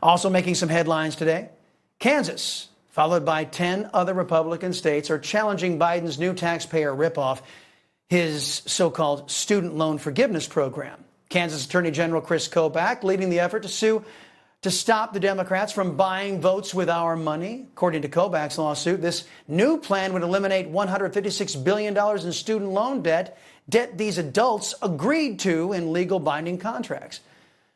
Also making some headlines today, Kansas, followed by 10 other Republican states, are challenging Biden's new taxpayer ripoff, his so-called student loan forgiveness program. Kansas Attorney General Chris Kobach leading the effort to sue to stop the Democrats from buying votes with our money. According to Kobach's lawsuit, this new plan would eliminate $156 billion in student loan debt these adults agreed to in legal binding contracts.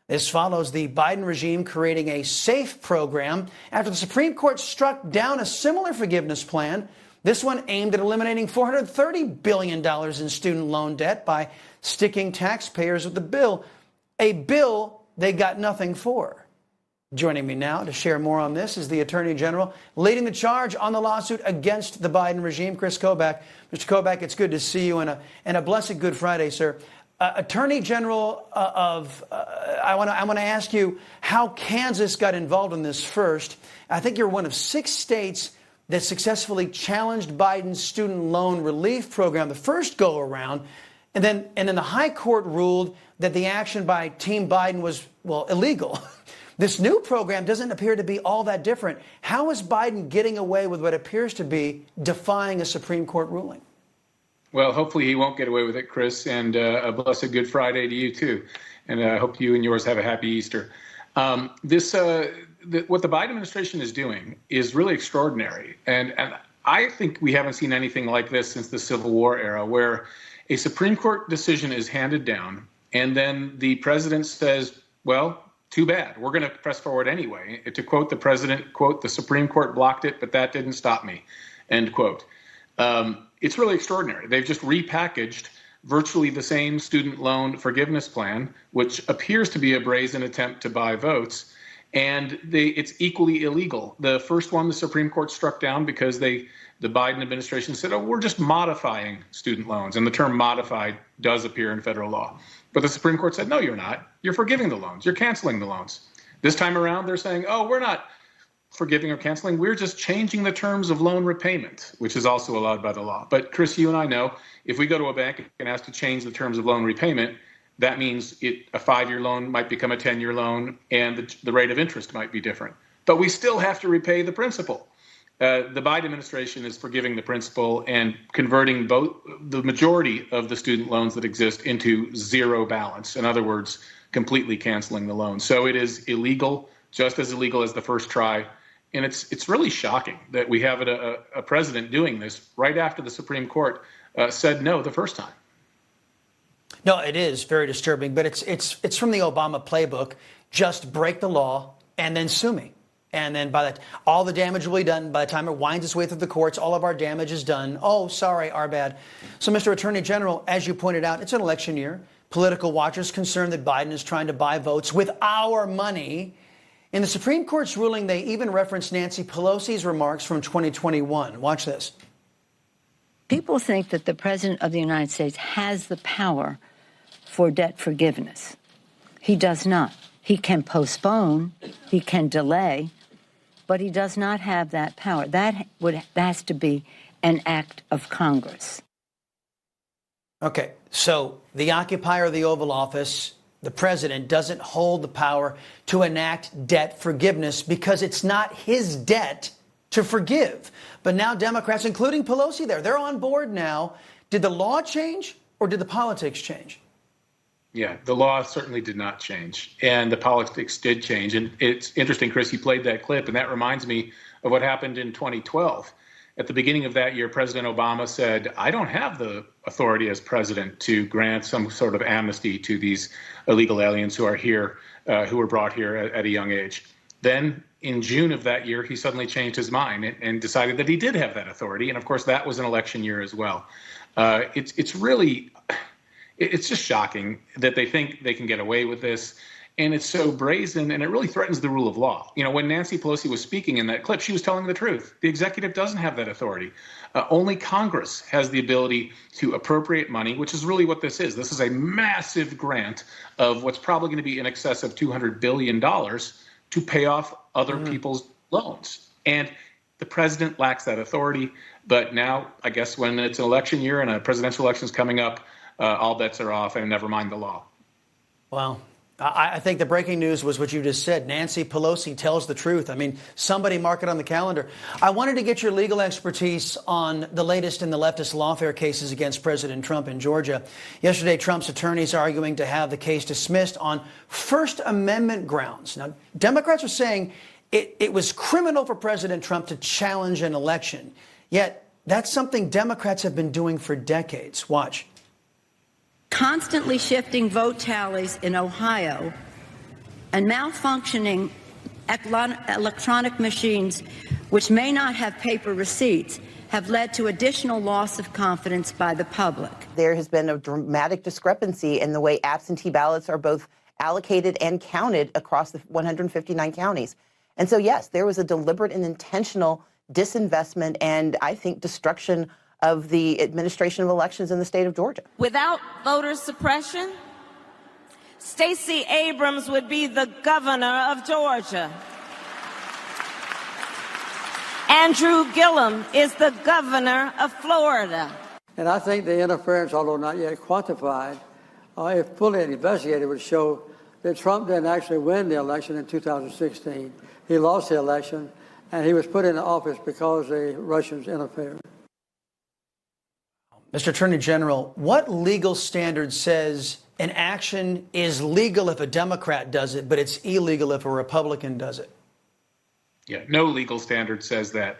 This follows the Biden regime creating a SAFE program after the Supreme Court struck down a similar forgiveness plan. This one aimed at eliminating $430 billion in student loan debt by sticking taxpayers with the bill, a bill they got nothing for. Joining me now to share more on this is the Attorney General leading the charge on the lawsuit against the Biden regime, Chris Kobach. Mr. Kobach, it's good to see you, and a blessed Good Friday, sir. Attorney General I want to ask you how Kansas got involved in this first. I think you're one of 6 states that successfully challenged Biden's student loan relief program the first go around, and then the High Court ruled that the action by Team Biden was, well, illegal. This new program doesn't appear to be all that different. How is Biden getting away with what appears to be defying a Supreme Court ruling? Well, hopefully he won't get away with it, Chris, and a blessed Good Friday to you, too. And I hope you and yours have a happy Easter. What the Biden administration is doing is really extraordinary. And I think we haven't seen anything like this since the Civil War era, where a Supreme Court decision is handed down, and then the president says, well, too bad. We're going to press forward anyway. To quote the president, quote, the Supreme Court blocked it, but that didn't stop me, end quote. It's really extraordinary. They've just repackaged virtually the same student loan forgiveness plan, which appears to be a brazen attempt to buy votes, and it's equally illegal. The first one, the Supreme Court struck down because the Biden administration said, oh, we're just modifying student loans, and the term modified does appear in federal law. But the Supreme Court said, no, you're not. You're forgiving the loans. You're canceling the loans. This time around, they're saying, oh, we're not forgiving or canceling. We're just changing the terms of loan repayment, which is also allowed by the law. But Chris, you and I know, if we go to a bank and ask to change the terms of loan repayment, that means a 5-year loan might become a 10-year loan, and the rate of interest might be different. But we still have to repay the principal. The Biden administration is forgiving the principal and converting the majority of the student loans that exist into zero balance. In other words, completely canceling the loan. So it is illegal, just as illegal as the first try. And it's really shocking that we have a president doing this right after the Supreme Court said no the first time. No, it is very disturbing, but it's from the Obama playbook. Just break the law and then sue me. And then all the damage will be done by the time it winds its way through the courts. All of our damage is done. Oh, sorry, our bad. So, Mr. Attorney General, as you pointed out, it's an election year. Political watchers concerned that Biden is trying to buy votes with our money. In the Supreme Court's ruling, they even referenced Nancy Pelosi's remarks from 2021. Watch this. People think that the President of the United States has the power for debt forgiveness. He does not. He can postpone, he can delay, but he does not have that power. That has to be an act of Congress. Okay, so the occupier of the Oval Office, the president, doesn't hold the power to enact debt forgiveness because it's not his debt to forgive. But now Democrats, including Pelosi they're on board now. Did the law change or did the politics change? Yeah, the law certainly did not change, and the politics did change. And it's interesting, Chris, you played that clip, and that reminds me of what happened in 2012. At the beginning of that year, President Obama said, I don't have the authority as president to grant some sort of amnesty to these illegal aliens who are here, who were brought here at a young age. Then in June of that year, he suddenly changed his mind and decided that he did have that authority. And of course, that was an election year as well. It's just shocking that they think they can get away with this. And it's so brazen, and it really threatens the rule of law. You know, when Nancy Pelosi was speaking in that clip, she was telling the truth. The executive doesn't have that authority. Only Congress has the ability to appropriate money, which is really what this is. This is a massive grant of what's probably going to be in excess of $200 billion to pay off other people's loans. And the president lacks that authority. But now, I guess when it's an election year and a presidential election is coming up, all bets are off, and never mind the law. Wow. I think the breaking news was what you just said. Nancy Pelosi tells the truth. I mean, somebody mark it on the calendar. I wanted to get your legal expertise on the latest in the leftist lawfare cases against President Trump in Georgia. Yesterday, Trump's attorneys are arguing to have the case dismissed on First Amendment grounds. Now, Democrats are saying it was criminal for President Trump to challenge an election. Yet, that's something Democrats have been doing for decades. Watch. Constantly shifting vote tallies in Ohio and malfunctioning electronic machines, which may not have paper receipts, have led to additional loss of confidence by the public. There has been a dramatic discrepancy in the way absentee ballots are both allocated and counted across the 159 counties. And so, yes, there was a deliberate and intentional disinvestment and, I think, destruction of the administration of elections in the state of Georgia. Without voter suppression, Stacey Abrams would be the governor of Georgia. Andrew Gillum is the governor of Florida. And I think the interference, although not yet quantified, if fully investigated, would show that Trump didn't actually win the election in 2016. He lost the election, and he was put into office because the Russians interfered. Mr. Attorney General, what legal standard says an action is legal if a Democrat does it, but it's illegal if a Republican does it? Yeah, no legal standard says that.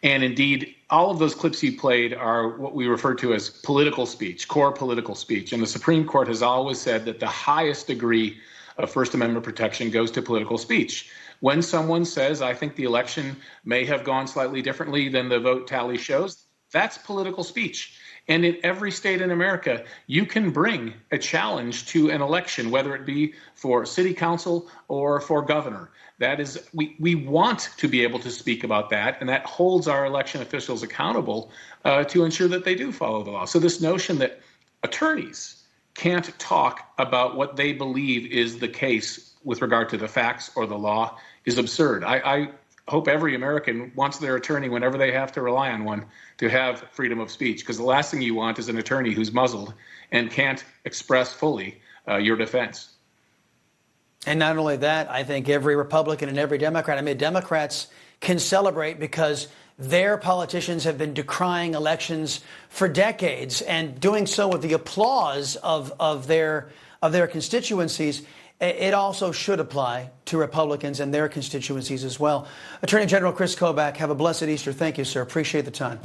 And indeed, all of those clips you played are what we refer to as political speech, core political speech. And the Supreme Court has always said that the highest degree of First Amendment protection goes to political speech. When someone says, I think the election may have gone slightly differently than the vote tally shows, that's political speech. And in every state in America, you can bring a challenge to an election, whether it be for city council or for governor. That is, we want to be able to speak about that, and that holds our election officials accountable to ensure that they do follow the law. So this notion that attorneys can't talk about what they believe is the case with regard to the facts or the law is absurd. I hope every American wants their attorney, whenever they have to rely on one, to have freedom of speech, because the last thing you want is an attorney who's muzzled and can't express fully your defense. And not only that, I think every Republican and every Democrat, Democrats can celebrate because their politicians have been decrying elections for decades and doing so with the applause of their constituencies. It also should apply to Republicans and their constituencies as well. Attorney General Chris Kobach, have a blessed Easter. Thank you, sir. Appreciate the time.